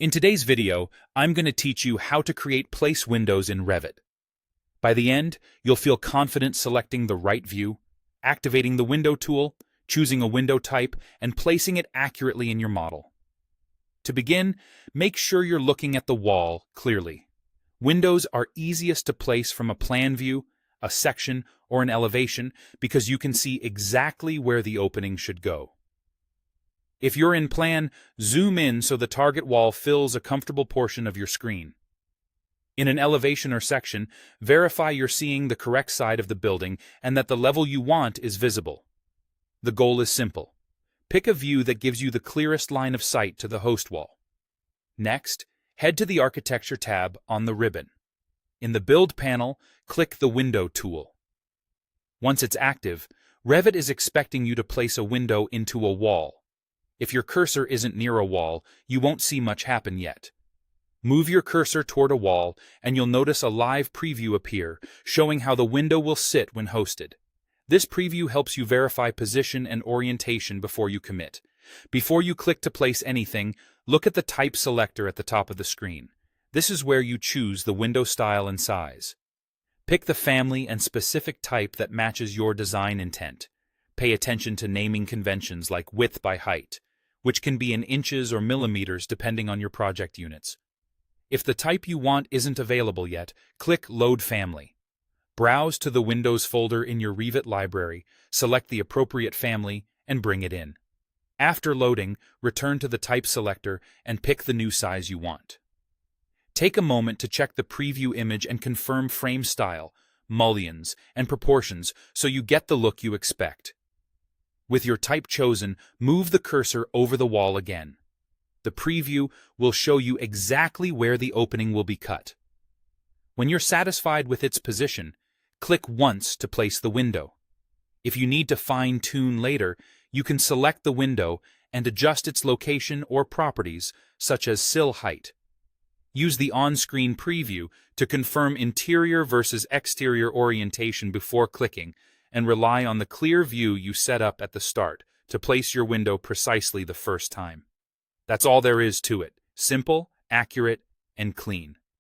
In today's video, I'm going to teach you how to create place windows in Revit. By the end, you'll feel confident selecting the right view, activating the window tool, choosing a window type, and placing it accurately in your model. To begin, make sure you're looking at the wall clearly. Windows are easiest to place from a plan view, a section, or an elevation because you can see exactly where the opening should go. If you're in plan, zoom in so the target wall fills a comfortable portion of your screen. In an elevation or section, verify you're seeing the correct side of the building and that the level you want is visible. The goal is simple. Pick a view that gives you the clearest line of sight to the host wall. Next, head to the Architecture tab on the ribbon. In the Build panel, click the Window tool. Once it's active, Revit is expecting you to place a window into a wall. If your cursor isn't near a wall, you won't see much happen yet. Move your cursor toward a wall, and you'll notice a live preview appear, showing how the window will sit when hosted. This preview helps you verify position and orientation before you commit. Before you click to place anything, look at the Type selector at the top of the screen. This is where you choose the window style and size. Pick the family and specific type that matches your design intent. Pay attention to naming conventions like width by height, which can be in inches or millimeters depending on your project units. If the type you want isn't available yet, click Load Family. Browse to the Windows folder in your Revit library, select the appropriate family, and bring it in. After loading, return to the Type selector and pick the new size you want. Take a moment to check the preview image and confirm frame style, mullions, and proportions so you get the look you expect. With your type chosen, move the cursor over the wall again. The preview will show you exactly where the opening will be cut. When you're satisfied with its position, click once to place the window. If you need to fine-tune later, you can select the window and adjust its location or properties, such as sill height. Use the on-screen preview to confirm interior versus exterior orientation before clicking, and rely on the clear view you set up at the start to place your window precisely the first time. That's all there is to it. Simple, accurate, and clean.